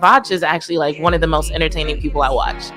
Voch is actually like one of the most entertaining people I watch.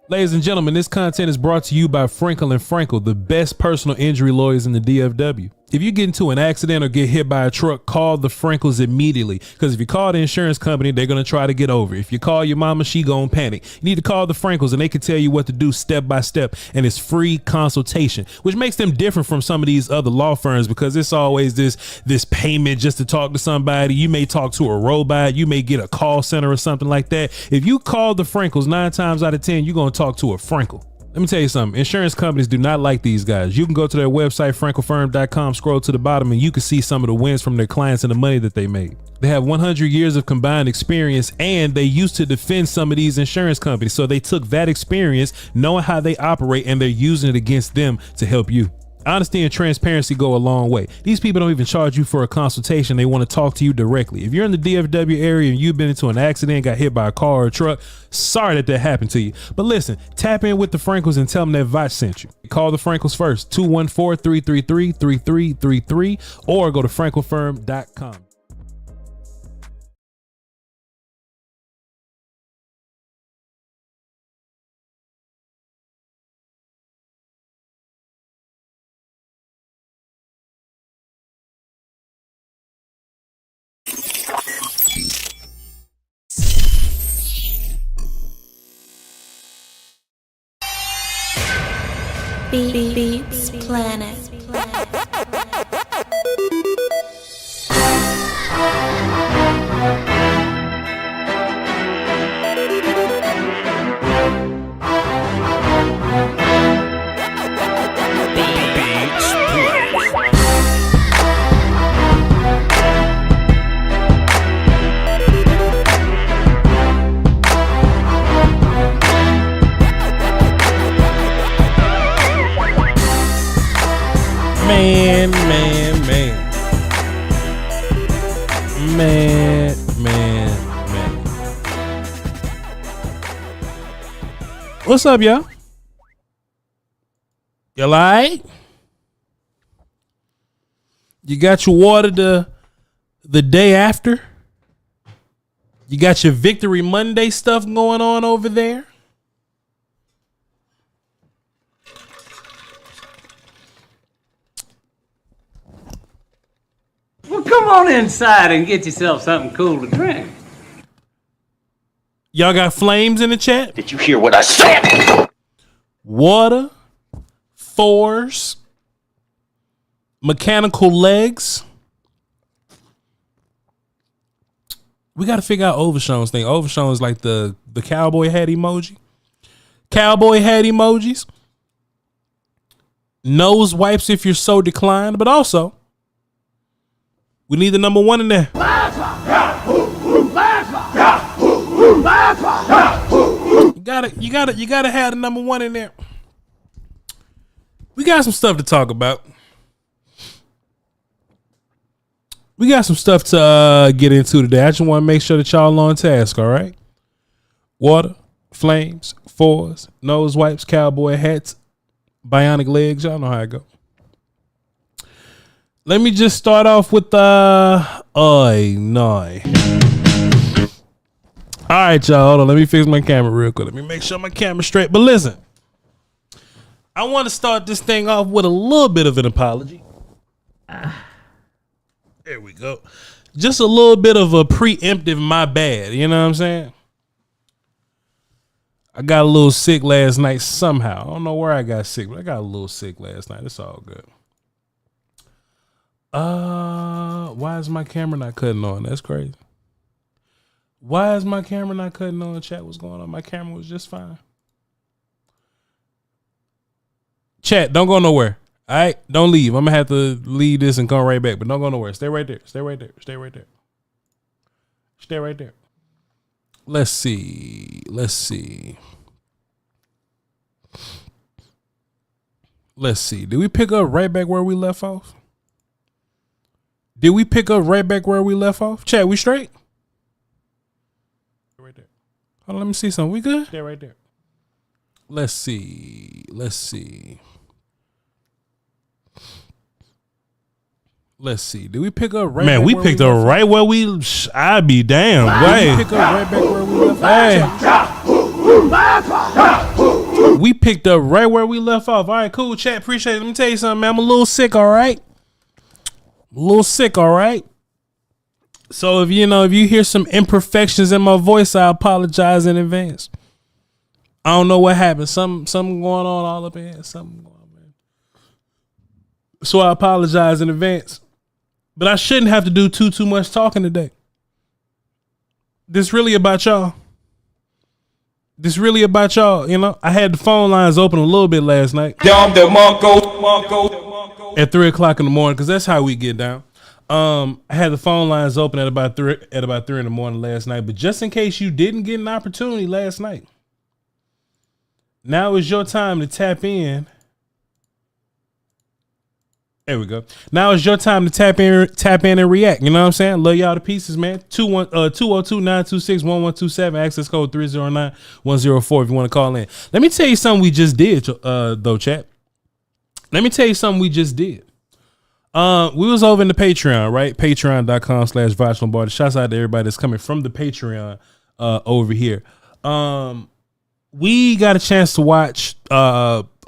Ladies and gentlemen, this content is brought to you by Frankel & Frankel, the best personal injury lawyers in the DFW. If you get into an accident or get hit by a truck, call the Frankels immediately. Because if you call the insurance company, they're going to try to get over it. If you call your mama, she going to panic. You need to call the Frankels and they can tell you what to do step by step. And it's free consultation, which makes them different from some of these other law firms because it's always this payment just to talk to somebody. You may talk to a robot. You may get a call center or something like that. If you call the Frankels 9 times out of 10, you're going to talk to a Frankel. Let me tell you something. Insurance companies do not like these guys. You can go to their website, frankelfirm.com, scroll to the bottom, and you can see some of the wins from their clients and the money that they made. They have 100 years of combined experience, and they used to defend some of these insurance companies. So they took that experience, knowing how they operate, and they're using it against them to help you. Honesty and transparency go a long way. These people don't even charge you for a consultation. They want to talk to you directly. If you're in the DFW area and you've been into an accident, got hit by a car or a truck, sorry that happened to you. But listen, tap in with the Frankels and tell them that Voch sent you. Call the Frankels first, 214-333-3333, or go to frankelfirm.com. Beats Planet. Man. What's up, y'all? You alright? You got your water the day after. You got your Victory Monday stuff going on over there. Well, come on inside and get yourself something cool to drink. Y'all got flames in the chat? Did you hear what I said? Water, fours, mechanical legs. We got to figure out Overshone's thing. Overshone is like the cowboy hat emoji. Cowboy hat emojis. Nose wipes if you're so declined. But also, we need the number one in there. You gotta have the number one in there. We got some stuff to talk about. We got some stuff to get into today. I just want to make sure that y'all on task, all right? Water, flames, fours, nose wipes, cowboy hats, bionic legs. Y'all know how it go. Let me just start off with no. All right, y'all. Hold on. Let me fix my camera real quick. Let me make sure my camera's straight. But listen, I want to start this thing off with a little bit of an apology. There we go. Just a little bit of a preemptive my bad. You know what I'm saying? I got a little sick last night somehow. I don't know where I got sick, but I got a little sick last night. It's all good. Why is my camera not cutting on? That's crazy. Why is my camera not cutting on? Chat, what's going on? My camera was just fine. Chat, don't go nowhere. All right, don't leave. I'm gonna have to leave this and come right back, but don't go nowhere. Stay right there. Stay right there. Stay right there. Stay right there. Let's see. Let's see. Let's see. Did we pick up right back where we left off? Did we pick up right back where we left off? Chat, we straight? Right there. Hold on, let me see something. We good? Stay right there. Let's see. Let's see. Let's see. Did we pick up right? Man, we picked up right where we. I'd be damn. Right. We pick up right back where we left off. We picked up right where we left off. All right, cool. Chat, appreciate it. Let me tell you something, man. I'm a little sick. All right. A little sick. All right. So if you hear some imperfections in my voice, I apologize in advance. I don't know what happened. Something going on all up in here. Something going on, man. So I apologize in advance. But I shouldn't have to do too much talking today. This really about y'all. This really about y'all. I had the phone lines open a little bit last night. At 3:00 in the morning, because that's how we get down. I had the phone lines open at about 3 in the morning last night. But just in case you didn't get an opportunity last night, now is your time to tap in. There we go. Now is your time to tap in and react. You know what I'm saying? Love y'all to pieces, man. 202-926-1127. Access code 309-104 if you want to call in. Let me tell you something we just did, though, chat. Let me tell you something we just did. We was over in the Patreon, right? Patreon.com/vochlombardi. Shouts out to everybody that's coming from the Patreon over here. We got a chance to watch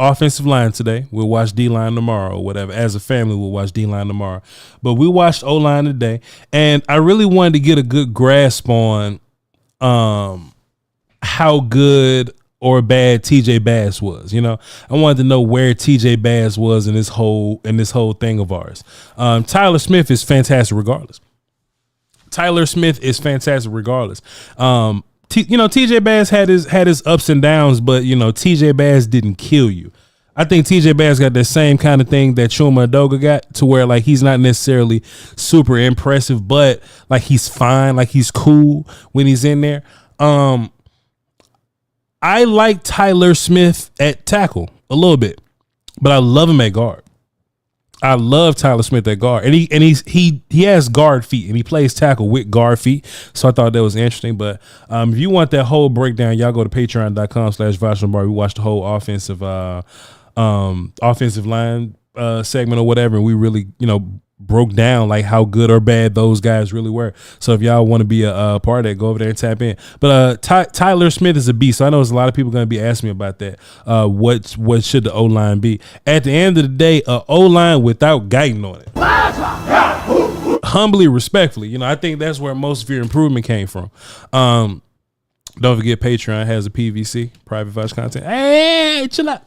offensive line today. We'll watch D-line tomorrow or whatever. As a family, we'll watch D-line tomorrow. But we watched O-line today, and I really wanted to get a good grasp on how good or bad TJ Bass was. I wanted to know where TJ Bass was in this whole thing of ours. Tyler Smith is fantastic regardless. TJ Bass had his ups and downs, but TJ Bass didn't kill you. I think TJ Bass got the same kind of thing that Chuma Edoga got, to where like he's not necessarily super impressive, but like he's fine, like he's cool when he's in there. I like Tyler Smith at tackle a little bit, but I love him at guard. I love Tyler Smith at guard, and he has guard feet, and he plays tackle with guard feet. So I thought that was interesting. But if you want that whole breakdown, y'all go to patreon.com/vochlombardi. We watch the whole offensive line segment or whatever, and we really broke down like how good or bad those guys really were. So if y'all want to be a part of that, go over there and tap in. But Tyler Smith is a beast. So I know there's a lot of people going to be asking me about that. What should the O-line be? At the end of the day, a O-line without Guyton on it. Humbly, respectfully, I think that's where most of your improvement came from. Don't forget Patreon has a PVC, private Voch content. Hey, chill out.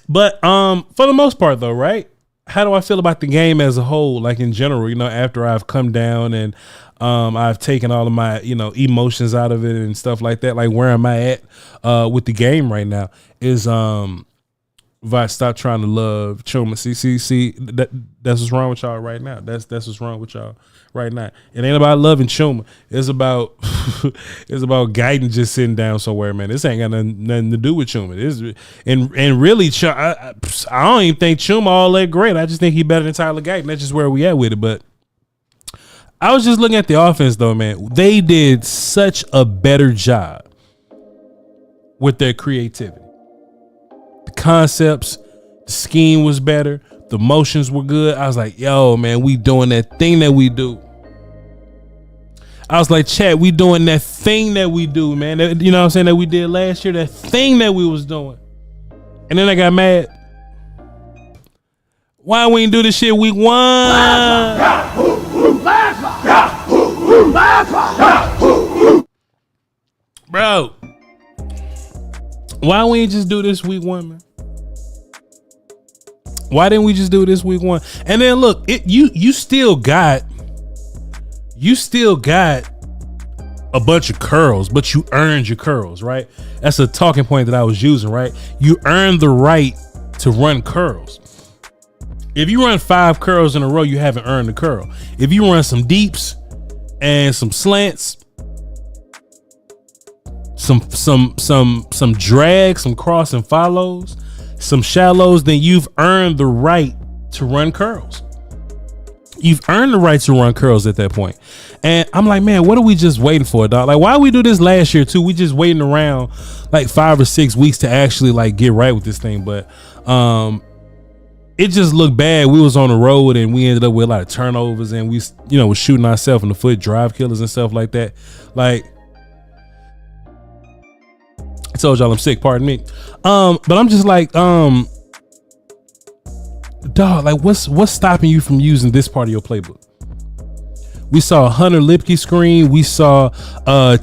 But for the most part though, right? How do I feel about the game as a whole, like in general, after I've come down and I've taken all of my, emotions out of it and stuff like that, like where am I at with the game right now is Voch, stop trying to love Chuma. See, that's what's wrong with y'all right now. That's what's wrong with y'all right now. It ain't about loving Chuma. It's about it's about Guyton just sitting down somewhere, man. This ain't got nothing to do with Chuma. And really, I don't even think Chuma all that great. I just think he better than Tyler Guyton. That's just where we at with it. But I was just looking at the offense, though, man. They did such a better job with their creativity. The concepts, the scheme was better. The motions were good. I was like, yo, man, we doing that thing that we do. I was like, chat, we doing that thing that we do, man. That, you know what I'm saying, that we did last year, that thing that we was doing. And then I got mad. Why we ain't do this shit week 1? Bro. Why we ain't just do this week 1, man? Why didn't we just do this week 1? And then look, you still got a bunch of curls, but you earned your curls, right? That's a talking point that I was using, right? You earned the right to run curls. If you run 5 curls in a row, you haven't earned the curl. If you run some deeps and some slants, some drag, some cross and follows, some shallows, then you've earned the right to run curls. You've earned the right to run curls at that point. And I'm like, man, what are we just waiting for, dog? Like, why we do this last year too? We just waiting around like 5 or 6 weeks to actually like get right with this thing. But it just looked bad. We was on the road and we ended up with a lot of turnovers and we, was shooting ourselves in the foot, drive killers and stuff like that. Like, I told y'all I'm sick, pardon me. But I'm just like, dog, like what's stopping you from using this part of your playbook? We saw Hunter Lipke screen. We saw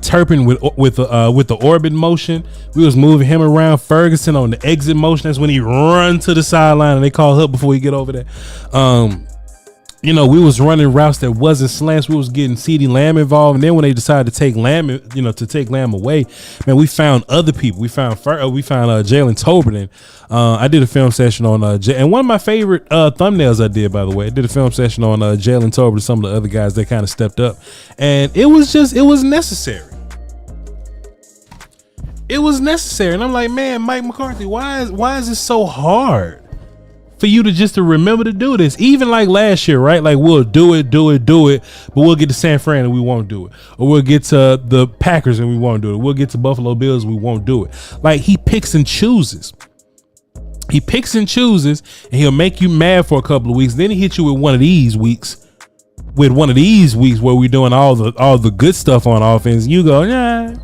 Turpin with the orbit motion. We was moving him around. Ferguson on the exit motion. That's when he run to the sideline and they call help before he get over there. We was running routes that wasn't slants. We was getting CeeDee Lamb involved, and then when they decided to take Lamb, take Lamb away, man, we found other people. We found Jalen Tolbert, and I did a film session on and one of my favorite thumbnails I did, by the way. I did a film session on Jalen Tolbert and some of the other guys that kind of stepped up, and it was necessary. It was necessary, and I'm like, man, Mike McCarthy, why is it so hard for you to remember to do this? Even like last year, right? Like we'll do it, but we'll get to San Fran and we won't do it. Or we'll get to the Packers and we won't do it. We'll get to Buffalo Bills and we won't do it. Like he picks and chooses. And he'll make you mad for a couple of weeks. Then he hits you with one of these weeks where we're doing all the good stuff on offense. You go, nah.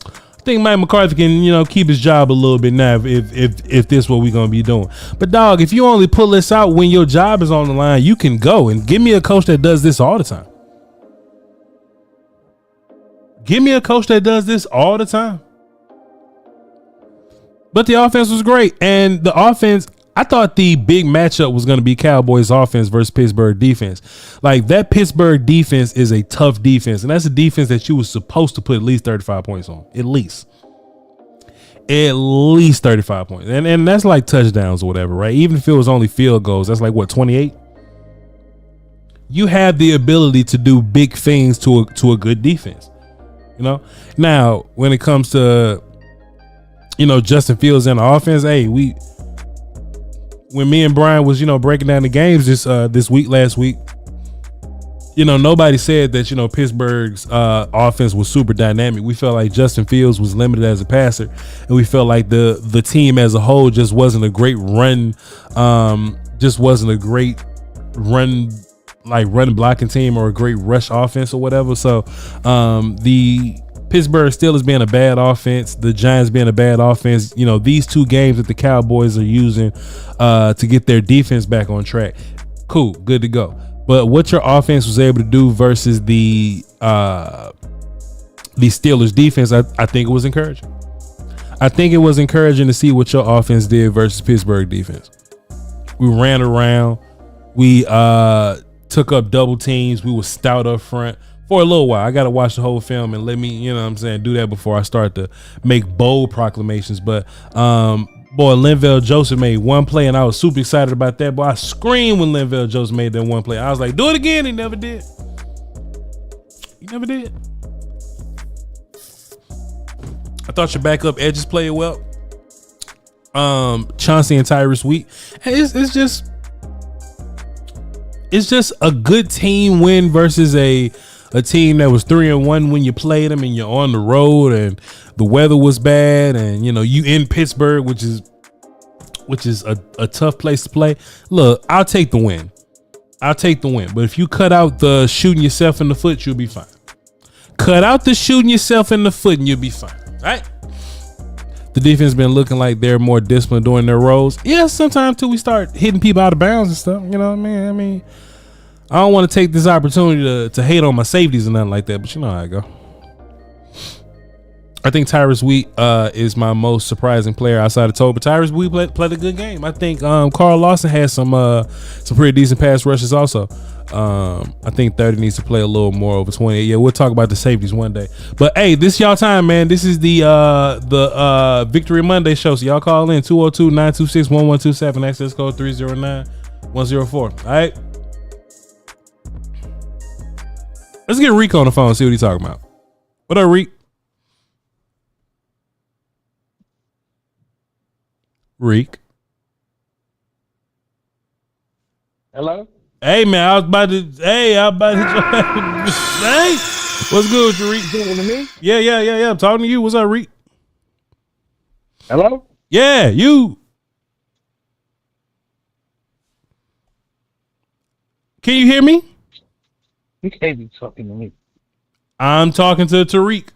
I think Mike McCarthy can, keep his job a little bit now if this is what we're gonna be doing. But dog, if you only pull this out when your job is on the line, you can go and give me a coach that does this all the time. Give me a coach that does this all the time. But the offense was great, and the offense, I thought the big matchup was going to be Cowboys offense versus Pittsburgh defense. Like that Pittsburgh defense is a tough defense, and that's a defense that you were supposed to put at least 35 points on. At least 35 points. And that's like touchdowns or whatever, right? Even if it was only field goals, that's like what, 28? You have the ability to do big things to a good defense. Now, when it comes to Justin Fields and the offense, hey, when me and Brian was, breaking down the games last week, nobody said that, Pittsburgh's offense was super dynamic. We felt like Justin Fields was limited as a passer, and we felt like the team as a whole just wasn't a great run like run blocking team or a great rush offense or whatever. So the Pittsburgh Steelers being a bad offense, the Giants being a bad offense, you know, these two games that the Cowboys are using to get their defense back on track. Cool, good to go. But what your offense was able to do versus the Steelers defense, I think it was encouraging. I think it was encouraging to see what your offense did versus Pittsburgh defense. We ran around. We took up double teams. We were stout up front for a little while. I got to watch the whole film and let me, you know what I'm saying, do that before I start to make bold proclamations. But, boy, Linval Joseph made one play, and I was super excited about that. Boy, I screamed when Linval Joseph made that one play. I was like, do it again. He never did. He never did. I thought your backup edges played well. Chauncey and Tyrus Wheat. It's just a good team win versus a team that was 3-1 when you played them, and you're on the road and the weather was bad, and you know you in Pittsburgh, which is a tough place to play. Look, I'll take the win. But if you cut out the shooting yourself in the foot, you'll be fine. Cut out the shooting yourself in the foot and you'll be fine. Right? The defense been looking like they're more disciplined during their roles. Yeah, sometimes till we start hitting people out of bounds and stuff. You know what I mean? I don't want to take this opportunity to hate on my safeties or nothing like that, but you know how I go. I think Tyrus Wheat is my most surprising player outside of Toby. Tyrus Wheat played a good game. I think Carl Lawson has some pretty decent pass rushes also. I think 30 needs to play a little more over 20. Yeah, we'll talk about the safeties one day. But hey, this y'all time, man. This is the Victory Monday show. So y'all call in 202-926-1127. Access code 309-104. All right. Let's get Reek on the phone and see what he's talking about. What up, Reek? Reek. Hello? Hey, man, I was about to hey, what's good with you, Reek? Talking to me? Yeah. I'm talking to you. What's up, Reek? Hello? Yeah, you. Can you hear me? You can't be talking to me. I'm talking to Tariq.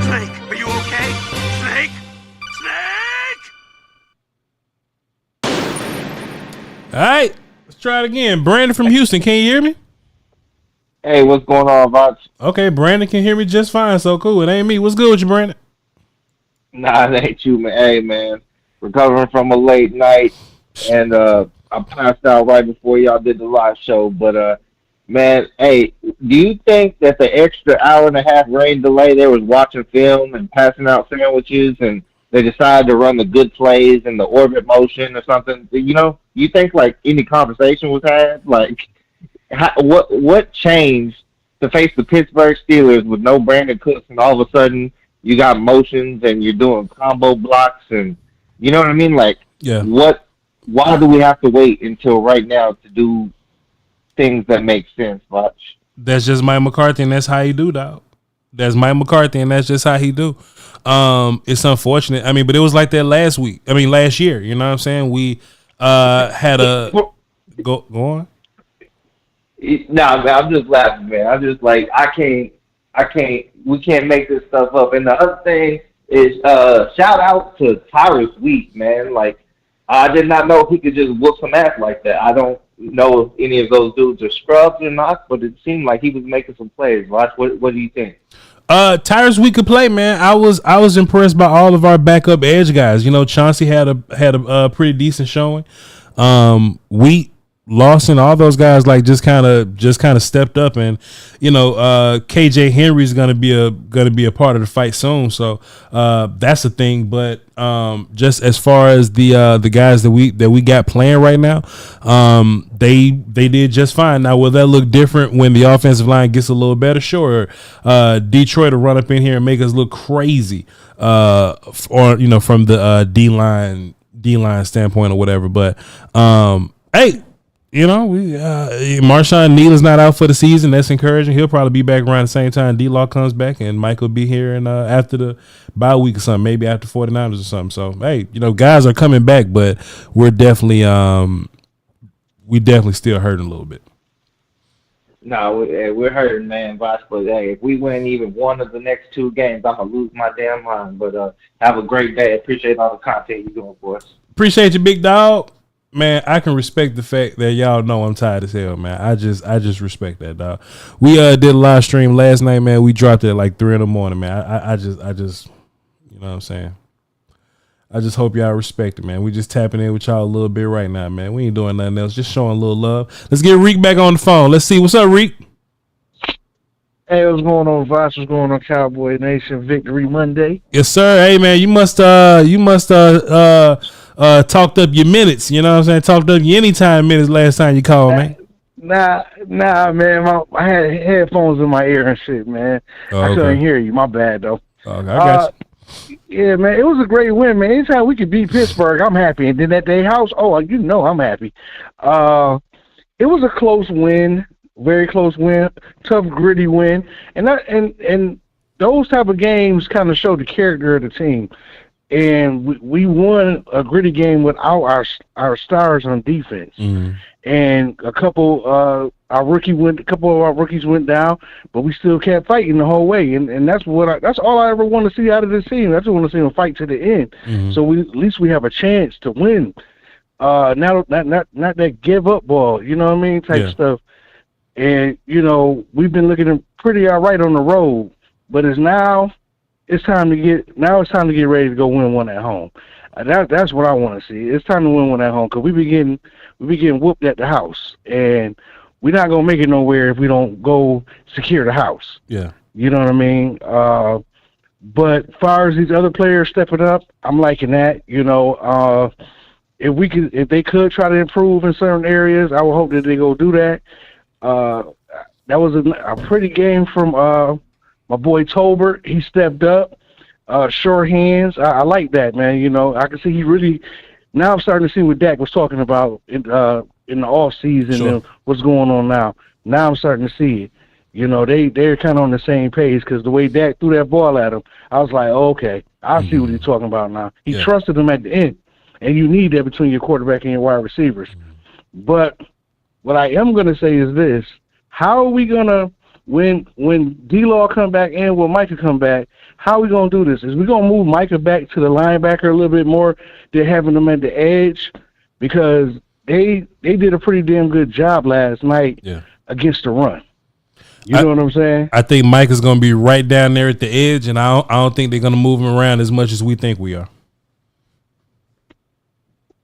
Snake, are you okay? Snake? Snake! All right, let's try it again. Brandon from Houston, can you hear me? Hey, what's going on, Voch? Okay, Brandon can hear me just fine, so cool. It ain't me. What's good with you, Brandon? Nah, it ain't you, man. Hey, man, recovering from a late night, and I passed out right before y'all did the live show. But, man, hey, do you think that the extra hour and a half rain delay, they was watching film and passing out sandwiches, and they decided to run the good plays and the orbit motion or something? You know, you think, like, any conversation was had? Like, what changed to face the Pittsburgh Steelers with no Brandon Cooks, and all of a sudden you got motions and you're doing combo blocks, and you know what I mean? Like, yeah. Why do we have to wait until right now to do things that make sense, Voch? That's just Mike McCarthy, and that's how he do, dog. That's Mike McCarthy, and that's just how he do. It's unfortunate. I mean, but it was like that last year. You know what I'm saying? We had a go on. Nah, man, I'm just laughing, man. I'm just like, we can't make this stuff up. And the other thing is, shout out to Tyrus Wheat, man. Like, I did not know if he could just whoop some ass like that. I don't know if any of those dudes are scrubs or not, but it seemed like he was making some plays. Watch, what do you think? Tyrus Wheat could play, man. I was impressed by all of our backup edge guys. You know, Chauncey had a pretty decent showing. Wheat, Lawson, all those guys like just kind of stepped up, and you know, KJ Henry's gonna be a part of the fight soon, so that's a thing. But just as far as the guys that we got playing right now, they did just fine. Now, will that look different when the offensive line gets a little better? Sure. Detroit will run up in here and make us look crazy, or you know, from the D line standpoint or whatever. But hey. you know, Marshawn Neal's not out for the season. That's encouraging. He'll probably be back around the same time D-Law comes back, and Mike will be here and after the bye week or something, maybe after 49ers or something. So, hey, you know, guys are coming back, but we're definitely still hurting a little bit. No, we're hurting, man, Voch. But hey, if we win even one of the next 2 games, I'm gonna lose my damn mind. But have a great day. Appreciate all the content you're doing for us. Appreciate you, big dog. Man, I can respect the fact that y'all know I'm tired as hell, man. I just respect that, dog. We did a live stream last night, man. We dropped it at like 3 a.m, man. I just, you know what I'm saying? I just hope y'all respect it, man. We just tapping in with y'all a little bit right now, man. We ain't doing nothing else, just showing a little love. Let's get Reek back on the phone. Let's see. What's up, Reek? Hey, what's going on, Voch? What's going on, Cowboy Nation? Victory Monday. Yes, sir. Hey, man, you must talked up your minutes, you know what I'm saying? Talked up your anytime minutes last time you called, man. Nah, man. I had headphones in my ear and shit, man. Oh, I couldn't hear you. My bad, though. Okay, I got you. Yeah, man, it was a great win, man. Anytime we could beat Pittsburgh, I'm happy. And then at their house, you know I'm happy. It was a close win, very close win, tough, gritty win. And those type of games kind of show the character of the team. And we won a gritty game without our stars on defense. Mm-hmm. And a couple of our rookies went down, but we still kept fighting the whole way. And that's that's all I ever want to see out of this team. I just want to see them fight to the end. Mm-hmm. So at least we have a chance to win. Not that give up ball, you know what I mean, type stuff. And you know we've been looking pretty all right on the road, but it's time to get ready to go win one at home. That's what I want to see. It's time to win one at home because we be getting whooped at the house, and we're not gonna make it nowhere if we don't go secure the house. Yeah, you know what I mean. But as far as these other players stepping up, I'm liking that. You know, if they could try to improve in certain areas, I would hope that they go do that. That was a pretty game from my boy Tolbert. He stepped up. Sure hands. I like that, man. You know, I can see he really. Now I'm starting to see what Dak was talking about in the off season and what's going on now. Now I'm starting to see it. You know, they're kind of on the same page because the way Dak threw that ball at him, I was like, okay, I see what he's talking about now. He trusted him at the end, and you need that between your quarterback and your wide receivers. But what I am going to say is this: how are we going to when D-Law come back and when Micah come back? How are we going to do this? Is we going to move Micah back to the linebacker a little bit more than having him at the edge? Because they did a pretty damn good job last night against the run. You know what I'm saying? I think Micah's going to be right down there at the edge, and I don't think they're going to move him around as much as we think we are.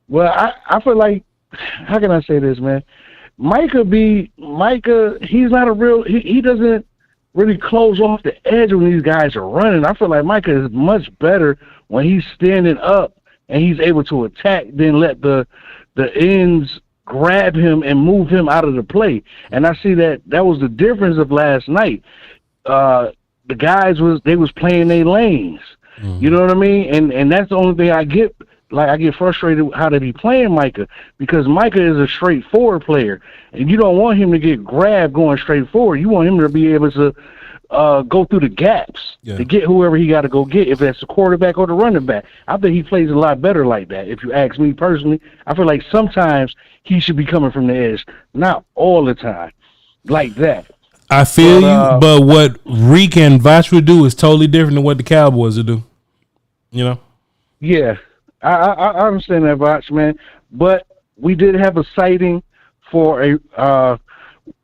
Well, I feel like, how can I say this, man? Micah, he's not a real, he doesn't really close off the edge when these guys are running. I feel like Micah is much better when he's standing up and he's able to attack than let the ends grab him and move him out of the play. And I see that was the difference of last night. The guys was playing their lanes. Mm-hmm. You know what I mean? And that's the only thing I get. Like, I get frustrated how they be playing Micah because Micah is a straightforward player, and you don't want him to get grabbed going straight forward. You want him to be able to go through the gaps to get whoever he got to go get, if that's the quarterback or the running back. I think he plays a lot better like that, if you ask me personally. I feel like sometimes he should be coming from the edge, not all the time like that. I feel you, but what Reek and Voch would do is totally different than what the Cowboys would do, you know? Yeah. I understand that, Voch, man, but we did have a sighting for at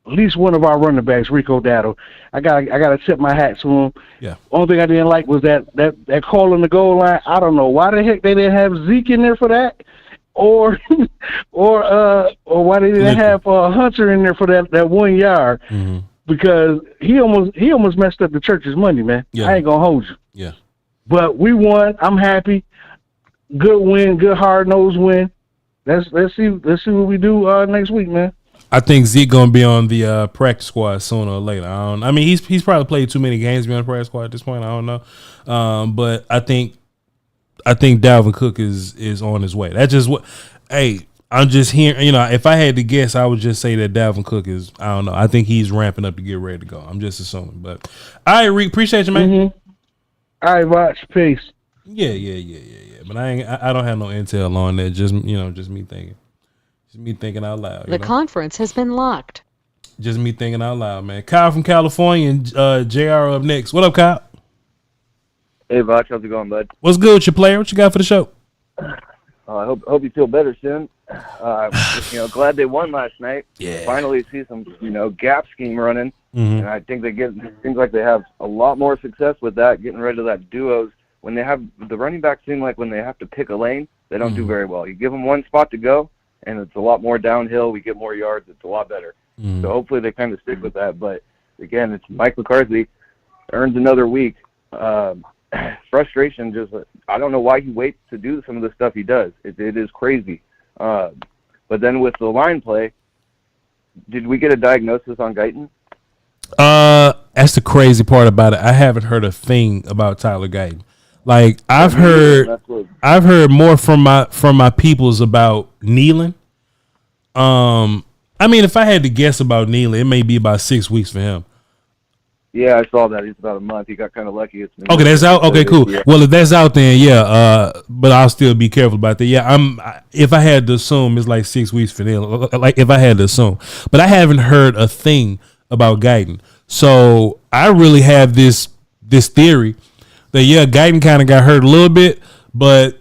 least one of our running backs, Rico Dowdle. I gotta tip my hat to him. Yeah. Only thing I didn't like was that call on the goal line. I don't know why the heck they didn't have Zeke in there for that, or why they didn't have Hunter in there for that 1 yard. Mm-hmm. Because he almost messed up the church's money, man. Yeah. I ain't gonna hold you. Yeah. But we won. I'm happy. Good win, good hard-nosed win. Let's see what we do next week, man. I think Zeke gonna be on the practice squad sooner or later. I mean, he's probably played too many games to be on the practice squad at this point. I don't know, but I think Dalvin Cook is on his way. That's just what. Hey, I'm just hearing, if I had to guess, I would just say that Dalvin Cook is, I don't know. I think he's ramping up to get ready to go. I'm just assuming. But all right, Reek, appreciate you, man. Mm-hmm. All right, watch. Peace. Yeah. But I don't have no intel on that. Just me thinking. Just me thinking out loud. The conference has been locked. Just me thinking out loud, man. Kyle from California and JR up next. What up, Kyle? Hey, Voch, how's it going, bud? What's good with your player? What you got for the show? I hope you feel better soon. Glad they won last night. Yeah. Finally see some, gap scheme running. Mm-hmm. And I think it seems like they have a lot more success with that, getting rid of that duos. When they have the running backs seem like when they have to pick a lane, they don't do very well. You give them one spot to go, and it's a lot more downhill. We get more yards. It's a lot better. Mm-hmm. So hopefully they kind of stick with that. But again, it's Mike McCarthy earns another week. Frustration, just I don't know why he waits to do some of the stuff he does. It is crazy. But then with the line play, did we get a diagnosis on Guyton? That's the crazy part about it. I haven't heard a thing about Tyler Guyton. Like I've heard more from my peoples about kneeling. I mean, if I had to guess about kneeling, it may be about 6 weeks for him. Yeah, I saw that. It's about a month. He got kind of lucky. Okay, that's out. Okay, cool. Yeah. Well, if that's out, then yeah. But I'll still be careful about that. Yeah, if I had to assume, it's like 6 weeks for them. Like if I had to assume, but I haven't heard a thing about Guyton. So I really have this theory that Guyton kind of got hurt a little bit, but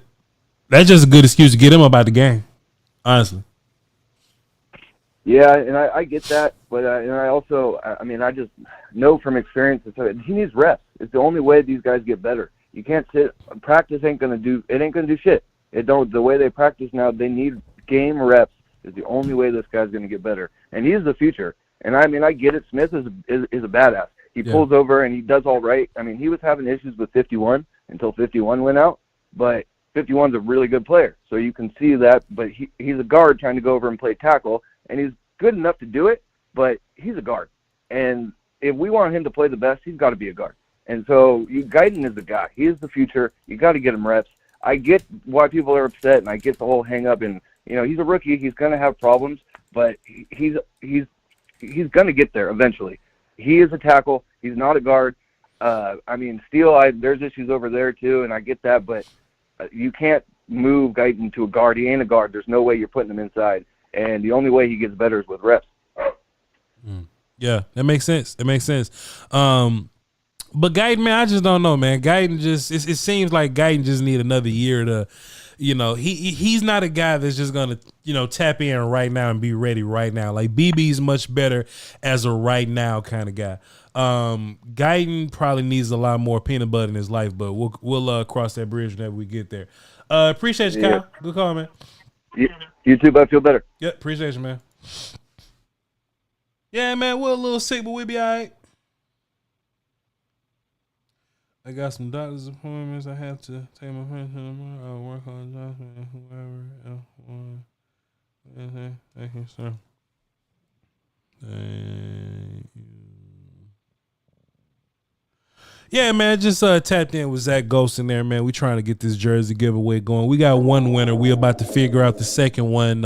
that's just a good excuse to get him about the game. Honestly. Yeah, and I get that, but and I also, I just know from experience that he needs reps. It's the only way these guys get better. You can't sit. Practice ain't gonna do shit. The way they practice now, they need game reps. Is the only way this guy's gonna get better, and he's the future. And I get it. Smith is a badass. He pulls over and he does all right. I mean, he was having issues with 51 until 51 went out, but 51's a really good player, so you can see that. But he's a guard trying to go over and play tackle. And he's good enough to do it, but he's a guard. And if we want him to play the best, he's got to be a guard. And so Guyton is the guy. He is the future. You got to get him reps. I get why people are upset, and I get the whole hang-up. And, he's a rookie. He's going to have problems, but he's going to get there eventually. He is a tackle. He's not a guard. Steele, there's issues over there too, and I get that, but you can't move Guyton to a guard. He ain't a guard. There's no way you're putting him inside. And the only way he gets better is with reps. Yeah, that makes sense. But Guyton, man, I just don't know, man. Guyton it seems like Guyton just need another year to, he's not a guy that's just going to, tap in right now and be ready right now. Like BB's much better as a right now kind of guy. Guyton probably needs a lot more peanut butter in his life, but we'll cross that bridge whenever we get there. Appreciate you, Kyle. Good call, man. You too, but I feel better. Yep, appreciate you, man. Yeah, man, we're a little sick, but we'll be all right. I got some doctor's appointments. I have to take my friend to tomorrow. I'll work on Johnson and whoever else wants. Thank you, sir. Thank you. Yeah, man, just tapped in with Zach Ghost in there, man. We trying to get this jersey giveaway going. We got one winner. We about to figure out the second one.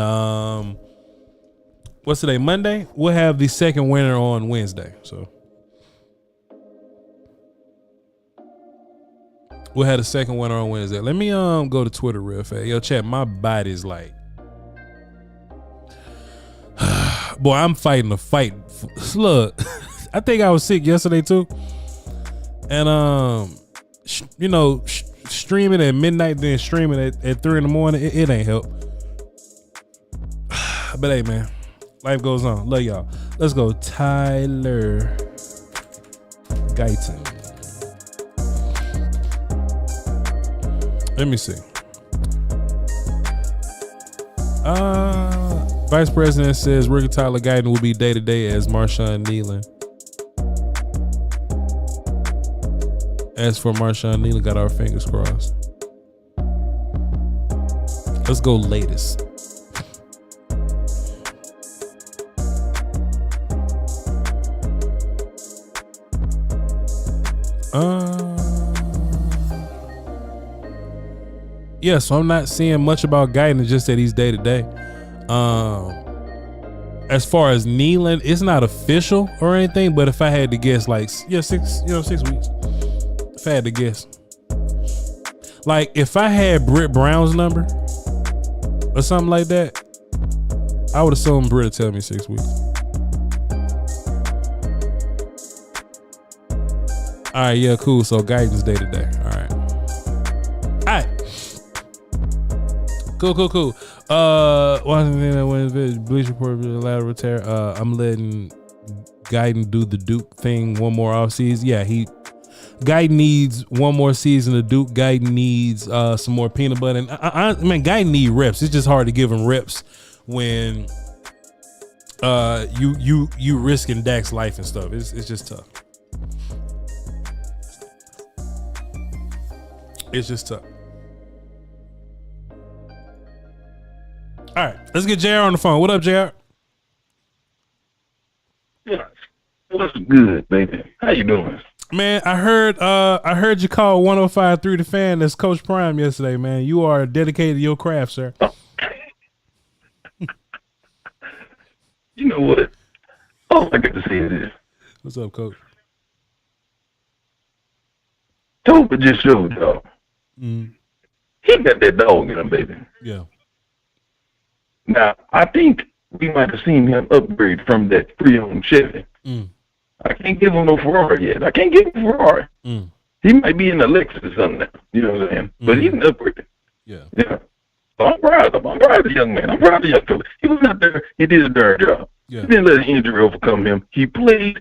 What's today? Monday? We'll have the second winner on Wednesday. So we'll have the second winner on Wednesday. Let me go to Twitter real fast. Yo, chat, my body's like, boy, I'm fighting a fight. Look, I think I was sick yesterday too. And streaming at midnight, then streaming at 3 a.m, it ain't help. But hey, man, life goes on. Love y'all. Let's go, Tyler Guyton. Let me see. Vice President says rookie Tyler Guyton will be day to day as Marshawn Nealon. As for Marshawn Nealon, got our fingers crossed. Let's go latest. Yeah, so I'm not seeing much about Guyton, just that he's day to day. As far as kneeling, it's not official or anything, but if I had to guess, like 6 weeks. If I had to guess, like if I had Britt Brown's number or something like that, I would assume Britt would tell me 6 weeks. All right, yeah, cool. So guidance day today. All right. Cool. Bleach report lateral tear. I'm letting Guyton do the Duke thing one more offseason. Yeah, Guyton needs one more season of Duke. Guyton needs some more peanut butter. And Guyton need reps. It's just hard to give him reps when you risking Dak's life and stuff. It's just tough. It's just tough. All right, let's get JR on the phone. What up, JR? Yeah. What's good, baby? How you doing? Man, I heard you call 105.3 The Fan as Coach Prime yesterday, man. You are dedicated to your craft, sir. You know what? All I got to say is this. What's up, Coach? Toba just showed y'all. He got that dog in him, baby. Yeah. Now, I think we might have seen him upgrade from that pre-owned Chevy. I can't give him no Ferrari yet. I can't give him a Ferrari. He might be in a Lexus or something now. You know what I'm saying? But he's an upgrade. Yeah. Yeah. So I'm proud of him. I'm proud of the young man. I'm proud of the young fella. He was out there. He did his darn job. Yeah. He didn't let an injury overcome him. He played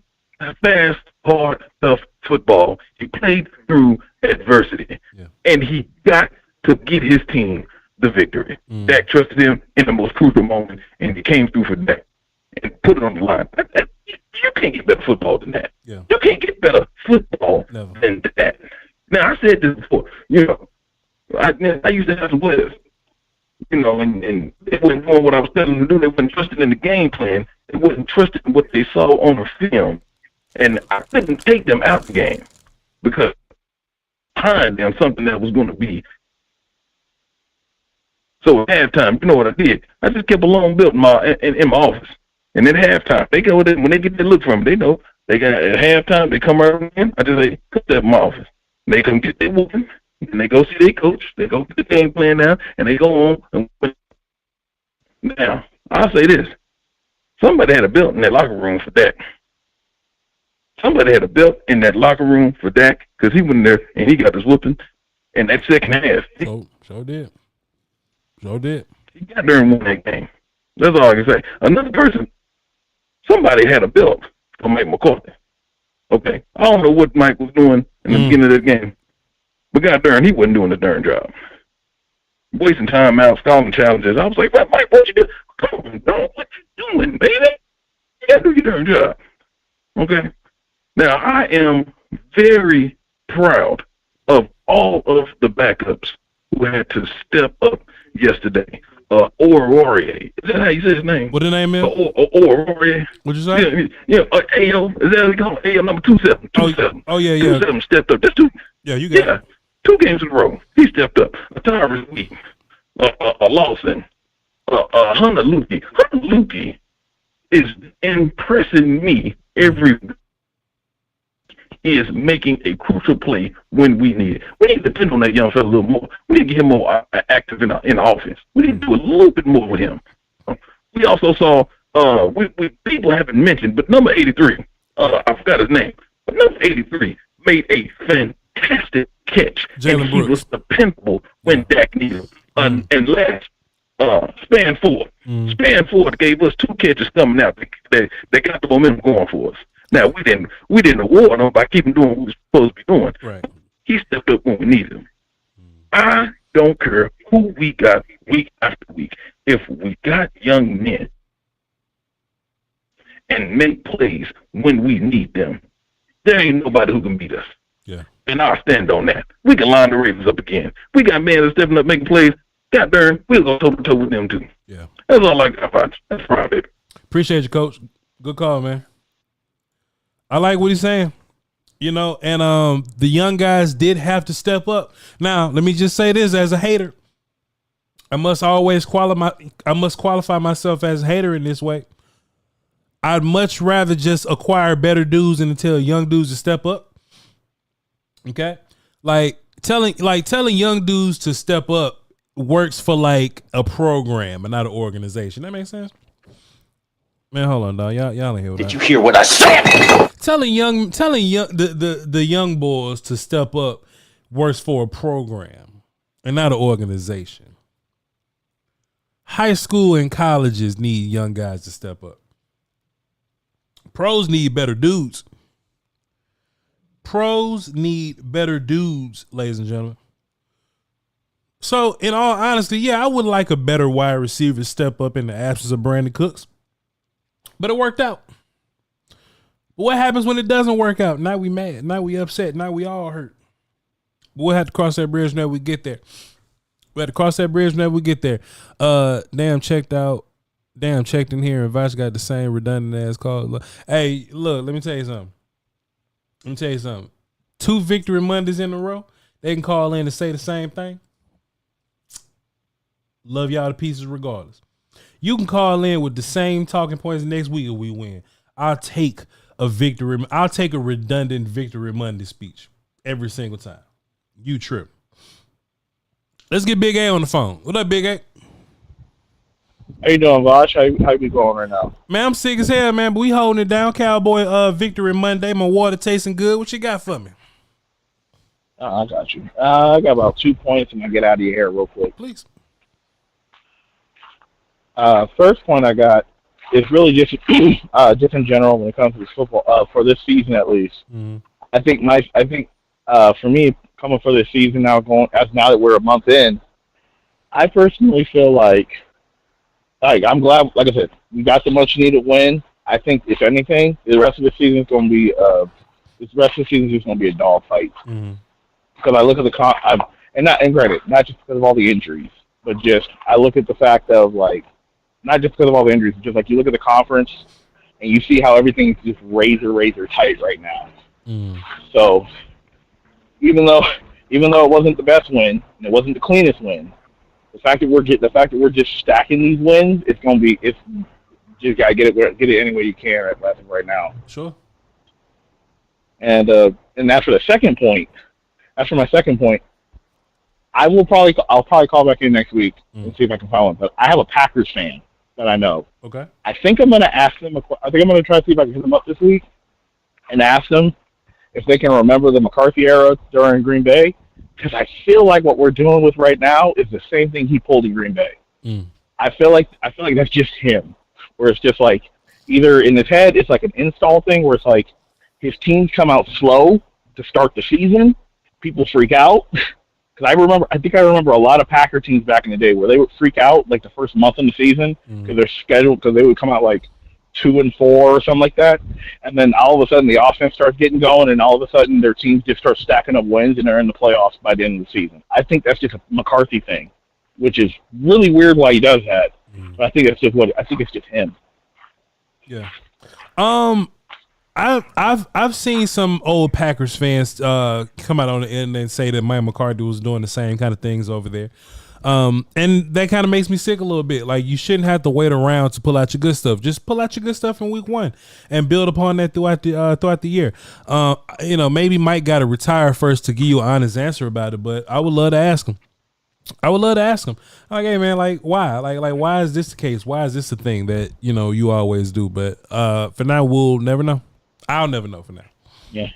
fast, hard, tough football. He played through adversity. Yeah. And he got to get his team the victory. Dak trusted him in the most crucial moment, and he came through for Dak and put it on the line. You can't get better football than that. Yeah. You can't get better football than that. Now, I said this before. You know, I used to have some players, you know, and they wasn't doing what I was telling them to do. They wasn't trusting in the game plan. They wasn't trusting in what they saw on the film. And I couldn't take them out the game because behind them something that was going to be. So at halftime, you know what I did? I just kept a long belt in my office. And at halftime, they go when they get that look from me, they know they got at halftime. They come right in. I just say, put that in my office. And they come get their whooping, and they go see their coach. They go get the game plan now, and they go on and win. Now I'll say this: somebody had a belt in that locker room for Dak. Somebody had a belt in that locker room for Dak because he went there and he got his whooping. In that second half, sure did. He got there and won that game. That's all I can say. Another person, somebody had a belt for Mike McCarthy. Okay, I don't know what Mike was doing in the beginning of that game, but god darn, he wasn't doing the darn job. Wasting timeouts, calling challenges. I was like, Mike, what you do? Come on, dog, what you doing, baby? You gotta do your darn job. Okay. Now I am very proud of all of the backups who had to step up yesterday. Aurier. Is that how you say his name? What the name is? Aurier. What'd you say? Yeah. AO. Is that how they call it? AO number 27. 27. Oh, yeah. 27 stepped up. That's two. Yeah, you got it. 2 games in a row. He stepped up. Tyrus Wheat. Lawson. Hunter Lukey. Hunter Lukey is impressing me every week. He is making a crucial play when we need it. We need to depend on that young fella a little more. We need to get him more active in the offense. We need to do a little bit more with him. We also saw, people haven't mentioned, but number 83, I forgot his name, but number 83 made a fantastic catch. Jalen and he Brooks. was dependable when Dak needed him. And last, Span Ford. Span Ford gave us 2 catches coming out. They got the momentum going for us. Now, we didn't award him by keeping doing what we were supposed to be doing. Right. He stepped up when we needed him. I don't care who we got week after week. If we got young men and make plays when we need them, there ain't nobody who can beat us. Yeah. And I'll stand on that. We can line the Ravens up again. We got men that's stepping up making plays. God darn, we'll go toe-to-toe with them too. Yeah. That's all I got, Fox. That's right, baby. Appreciate you, Coach. Good call, man. I like what he's saying, you know, and the young guys did have to step up. Now, let me just say this as a hater. I must qualify myself as a hater in this way. I'd much rather just acquire better dudes than to tell young dudes to step up. Okay? Like telling young dudes to step up works for like a program and not an organization. That makes sense? Man, hold on, dog. Y'all ain't hear what Did you hear what I said? Telling the young boys to step up works for a program and not an organization. High school and colleges need young guys to step up. Pros need better dudes. Pros need better dudes, ladies and gentlemen. So, in all honesty, yeah, I would like a better wide receiver step up in the absence of Brandon Cooks. But it worked out. But what happens when it doesn't work out? Now we mad. Now we upset. Now we all hurt. But we'll have to cross that bridge whenever we get there. Checked in here and Voch got the same redundant ass call. Hey, look, let me tell you something. 2 Victory Mondays in a row, they can call in and say the same thing. Love y'all to pieces regardless. You can call in with the same talking points next week if we win. I'll take a redundant Victory Monday speech every single time. You trip. Let's get Big A on the phone. What up, Big A? How you doing, Voch? How you going right now? Man, I'm sick as hell, man, but we holding it down. Cowboy Victory Monday. My water tasting good. What you got for me? I got you. I got about 2 points and I'll get out of your hair real quick. Please. First point I got is really just in general when it comes to this football, for this season at least. Mm-hmm. I think for me, coming for this season now that we're a month in, I personally feel like I'm glad, like I said, we got the much needed win. I think if anything, the rest of the season is going to be a dog fight. Mm-hmm. Because I look at granted, not just because of all the injuries, but just I look at the fact of like, not just because of all the injuries, just like you look at the conference and you see how everything's just razor tight right now. Mm. So even though it wasn't the best win and it wasn't the cleanest win, the fact that we're just stacking these wins, it's just gotta get it any way you can as of right now. Sure. And that's for the second point. As for my second point, I'll probably call back in next week and see if I can find one. But I have a Packers fan that I know. Okay. I think I'm going to ask them. I think I'm going to try to see if I can hit them up this week and ask them if they can remember the McCarthy era during Green Bay, because I feel like what we're dealing with right now is the same thing he pulled in Green Bay. Mm. I feel like that's just him, where it's just like either in his head it's like an install thing where it's like his teams come out slow to start the season, people freak out. Because I think I remember a lot of Packer teams back in the day where they would freak out like the first month in the season because they would come out like 2-4 or something like that, and then all of a sudden the offense starts getting going, and all of a sudden their teams just start stacking up wins, and they're in the playoffs by the end of the season. I think that's just a McCarthy thing, which is really weird why he does that. But I think it's just him. Yeah. I've seen some old Packers fans come out on the internet and say that Mike McCarthy was doing the same kind of things over there. And that kind of makes me sick a little bit. Like, you shouldn't have to wait around to pull out your good stuff. Just pull out your good stuff in week 1 and build upon that throughout the year. Maybe Mike got to retire first to give you an honest answer about it, but I would love to ask him. Like, hey man, like why? Like why is this the case? Why is this the thing that, you always do? But for now, we'll never know. I'll never know for now. Yeah.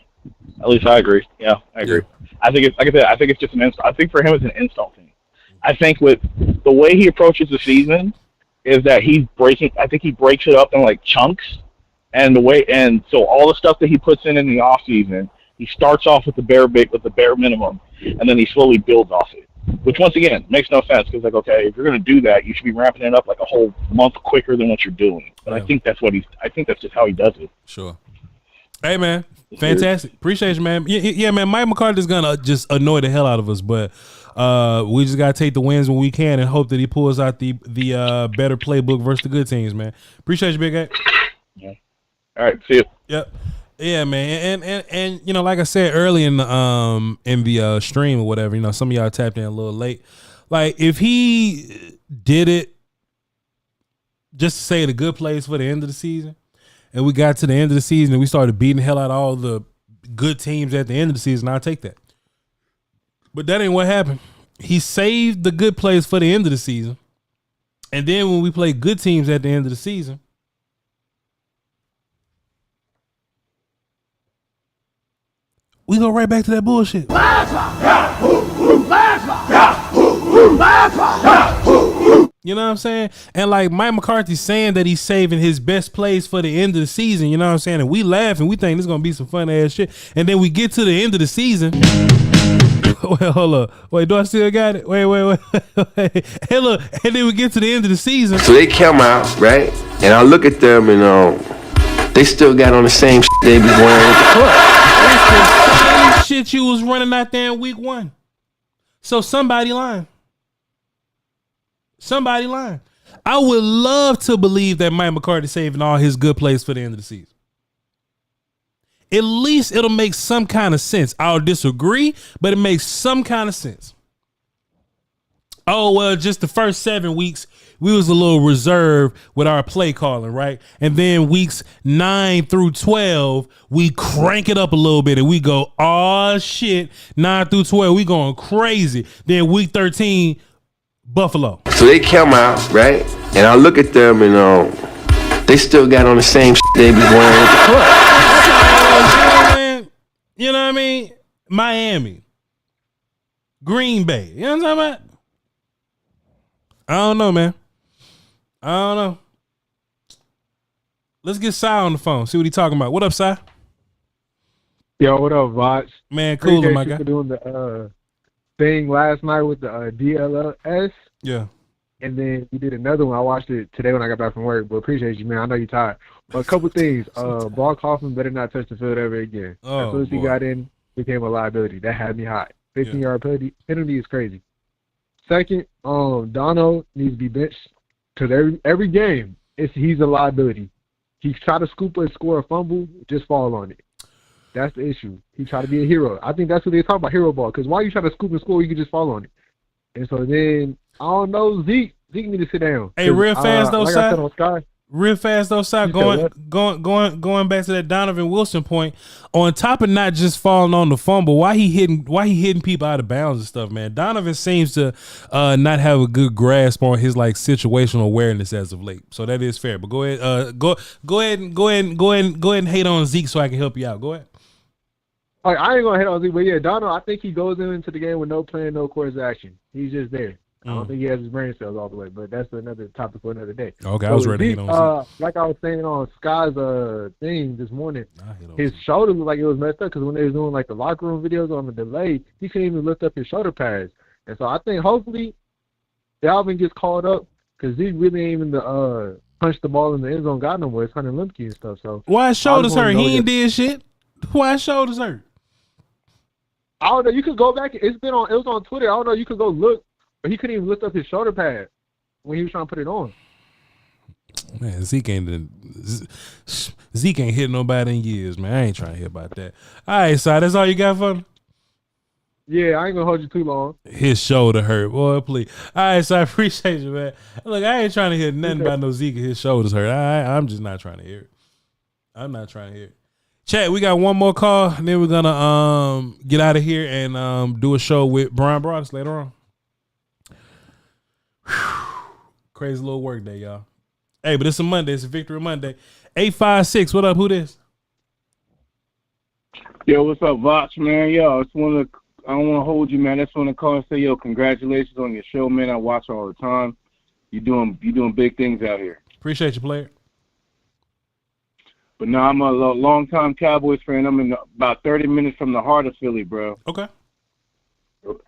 At least I agree. Yeah, I agree. Yeah. I think it's, like I said, I think it's just an install. I think for him it's an install thing. I think with the way he approaches the season is that he breaks it up in like chunks, and so all the stuff that he puts in the off season, he starts off with the bare minimum, and then he slowly builds off it. Which once again makes no sense because like, okay, if you're going to do that, you should be ramping it up like a whole month quicker than what you're doing. But yeah. I think that's just how he does it. Sure. Hey man, fantastic. Appreciate you, man. Yeah, man. Mike McCarthy's gonna just annoy the hell out of us, but we just gotta take the wins when we can and hope that he pulls out the better playbook versus the good teams, man. Appreciate you, Big A. Yeah. All right, see you. Yep. Yeah, man. And like I said early in the stream or whatever, some of y'all tapped in a little late. Like, if he did it just to say the good plays for the end of the season, and we got to the end of the season and we started beating the hell out of all the good teams at the end of the season, I'll take that. But that ain't what happened. He saved the good plays for the end of the season. And then when we play good teams at the end of the season, we go right back to that bullshit. You know what I'm saying? And like Mike McCarthy saying that he's saving his best plays for the end of the season, you know what I'm saying? And we laugh and we think this is going to be some fun ass shit. And then we get to the end of the season. Wait, hold up. Wait, do I still got it? Wait. Hey, look. And then we get to the end of the season. So they come out, right? And I look at them and they still got on the same shit they be wearing with the club. It's the same shit you was running out there in week 1. So somebody lying. Somebody lying. I would love to believe that Mike McCarthy saving all his good plays for the end of the season. At least it'll make some kind of sense. I'll disagree, but it makes some kind of sense. Oh, well, just the first 7 weeks, we was a little reserved with our play calling, right? And then weeks 9 through 12, we crank it up a little bit and we go, oh shit, 9 through 12, we going crazy. Then week 13, Buffalo. So they come out, right? And I look at them and they still got on the same shit they be wearing with the club. You know what I mean? Miami. Green Bay. You know what I'm talking about? I don't know, man. I don't know. Let's get Si on the phone. See what he talking about. What up, Si? Yo, what up, Voch? Man, cool, my guy. For doing the thing last night with the DLS. Yeah. And then you did another one. I watched it today when I got back from work, but appreciate you, man. I know you're tired. But a couple things. Ball Kaufman better not touch the field ever again. As soon as he got in, became a liability. That had me hot. 15-yard penalty is crazy. Second, Dono needs to be benched because every game he's a liability. He try to scoop and score a fumble, just fall on it. That's the issue. He try to be a hero. I think that's what they talk about, hero ball. Because why you try to scoop and score, you can just fall on it. And so then I don't know, Zeke need to sit down. Hey, real fast though, like I said on Sky. Real fast though, Si, going back to that Donovan Wilson point. On top of not just falling on the fumble, why he hitting people out of bounds and stuff, man. Donovan seems to not have a good grasp on his like situational awareness as of late. So that is fair. But go ahead, go ahead and hate on Zeke so I can help you out. Go ahead. Like, I ain't gonna hate on Zeke, but yeah, Dono, I think he goes into the game with no plan, no course of action. He's just there. I don't think he has his brain cells all the way, but that's another topic for another day. Okay, I was ready to hit on Zeke. Like I was saying on Sky's thing this morning, his shoulder looked like it was messed up because when they was doing like the locker room videos on the delay, he couldn't even lift up his shoulder pads. And so I think hopefully Dalvin gets called up because Zeke really ain't even punch the ball in the end zone got no more. It's Hunter Lemke and stuff. So why his shoulders hurt? He ain't did shit. Why his shoulders hurt? I don't know. You could go back. It was on Twitter. I don't know. You could go look. But he couldn't even lift up his shoulder pad when he was trying to put it on. Man, Zeke ain't hit nobody in years, man. I ain't trying to hear about that. All right, Si, that's all you got for me? Yeah, I ain't going to hold you too long. His shoulder hurt. Boy, please. All right, Si, I appreciate you, man. Look, I ain't trying to hear nothing about no Zeke and his shoulders hurt. I'm just not trying to hear it. I'm not trying to hear it. Chat, we got one more call, and then we're going to get out of here and do a show with Brian Broaddus later on. Crazy little work day, y'all. Hey, but it's a Monday. It's a Victory Monday. 856. What up? Who this? Yo, what's up, Voch, man? Yo, I don't want to hold you, man. I just want to call and say, yo, congratulations on your show, man. I watch all the time. You're doing big things out here. Appreciate you, player. But no, I'm a long-time Cowboys fan. I'm in about 30 minutes from the heart of Philly, bro. Okay.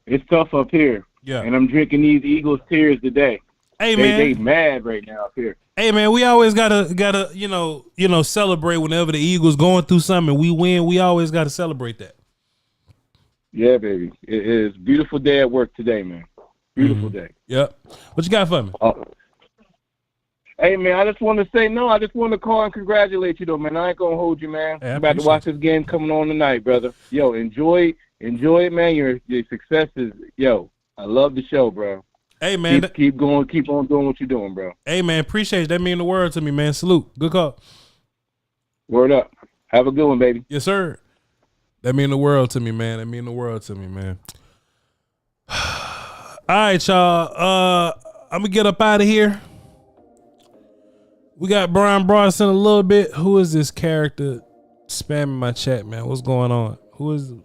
It's tough up here. Yeah. And I'm drinking these Eagles tears today. Hey, man. They mad right now up here. Hey, man, we always gotta celebrate whenever the Eagles going through something and we win. We always gotta celebrate that. Yeah, baby. It is a beautiful day at work today, man. Beautiful day. Yep. What you got for me? Hey, man, I just want to call and congratulate you, though, man. I ain't going to hold you, man. Hey, I'm about to watch this game coming on tonight, brother. Yo, enjoy it, man. Your success is, I love the show, bro. Hey, man. Keep going. Keep on doing what you're doing, bro. Hey, man. Appreciate it. That mean the world to me, man. Salute. Good call. Word up. Have a good one, baby. Yes, sir. That mean the world to me, man. That mean the world to me, man. All right, y'all. I'm gonna get up out of here. We got Brian Bronson a little bit. Who is this character spamming my chat, man? What's going on? Who is it?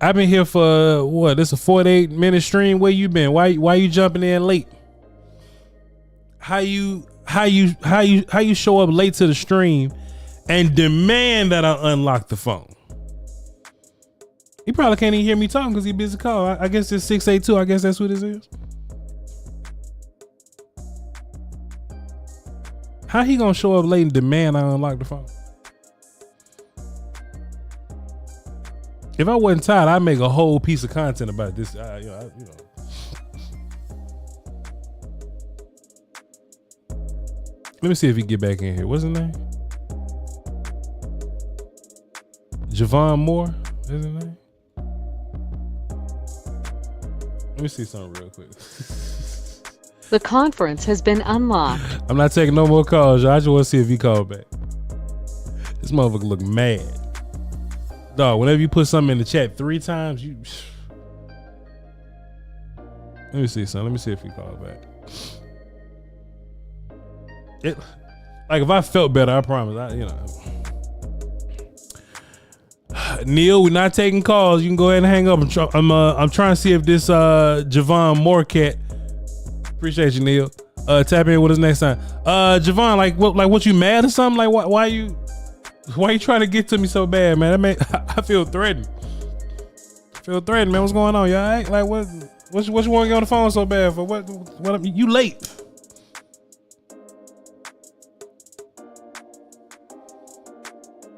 I've been here for what? This a 48-minute stream. Where you been? Why you jumping in late? How you show up late to the stream and demand that I unlock the phone? He probably can't even hear me talking because he busy calling. I guess it's 682. I guess that's what this is. How he gonna show up late and demand I unlock the phone? If I wasn't tired, I'd make a whole piece of content about this. Let me see if he get back in here. What's his name? Javon Moore. Is his name? Let me see something real quick. The conference has been unlocked. I'm not taking no more calls, y'all. I just want to see if he called back. This motherfucker look mad. Dog, whenever you put something in the chat 3 times, you... Let me see something. Let me see if he called back. Like, if I felt better, I promise. Neil, we're not taking calls. You can go ahead and hang up. I'm trying to see if this Javon Moorcat. Appreciate you, Neil. Tap in with us next time. Javon, what you mad or something? Like, why you trying to get to me so bad, man? I feel threatened. Man. What's going on, y'all? Right? Like, what you want to get on the phone so bad for? What you late?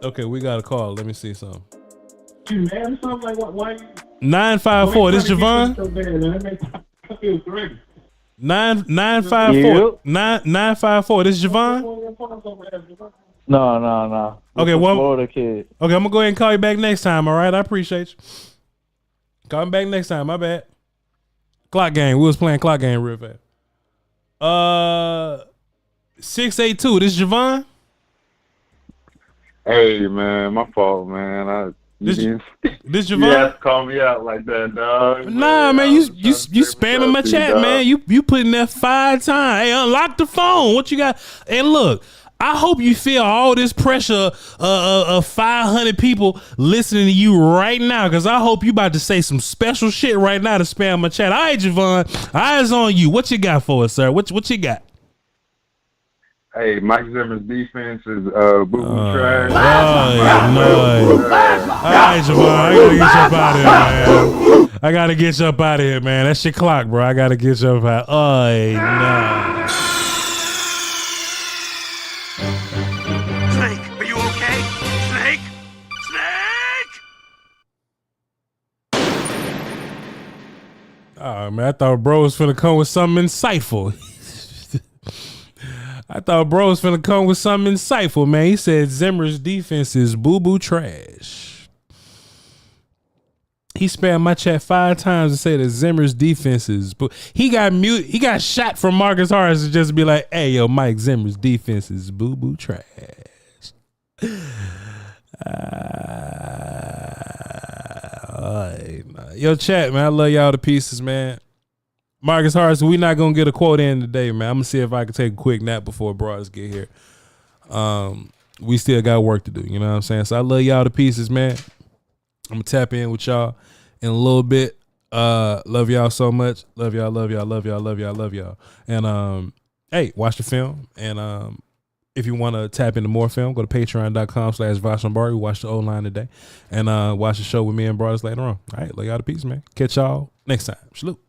Okay, we got a call. Let me see something. You mad or something? Like, why? 954. This Javon? So bad, man. I feel threatened. 954. 954. This Javon? No. Okay, well, Florida kid. Okay, I'm gonna go ahead and call you back next time. All right, I appreciate you. Call me back next time. My bad. Clock game. We was playing clock game real fast. 682. This Javon? Hey man, my fault, man. This Javon? You have to call me out like that, dog. Nah, man, you spamming my chat, man. You putting that 5 times. Hey, unlock the phone. What you got? And look, I hope you feel all this pressure of 500 people listening to you right now, because I hope you about to say some special shit right now to spam my chat. All right, Javon, eyes on you. What you got for us, sir? What you got? Hey, Mike Zimmer's defense is boo-boo trash. All right, Javon, I gotta get you up out of here, man. That's your clock, bro. I gotta get you up out. No. Snake, are you okay? Snake? Oh, man, I thought bro was finna come with something insightful. Man. He said Zimmer's defense is boo-boo trash. He spammed my chat 5 times to say that Zimmer's defense is he got shot from Marcus Harris to just be like, hey, yo, Mike Zimmer's defense is boo-boo trash. Yo, chat, man, I love y'all to pieces, man. Marcus Harris, we not gonna get a quote in today, man. I'm gonna see if I can take a quick nap before brothers get here. We still got work to do, you know what I'm saying? So I love y'all to pieces, man. I'm gonna tap in with y'all in a little bit. Love y'all so much. Love y'all. And hey, watch the film. And if you want to tap into more film, go to patreon.com/vochlombardi. Watch the O-line today. And watch the show with me and brothers later on. All right, love y'all to pieces, man. Catch y'all next time. Salute.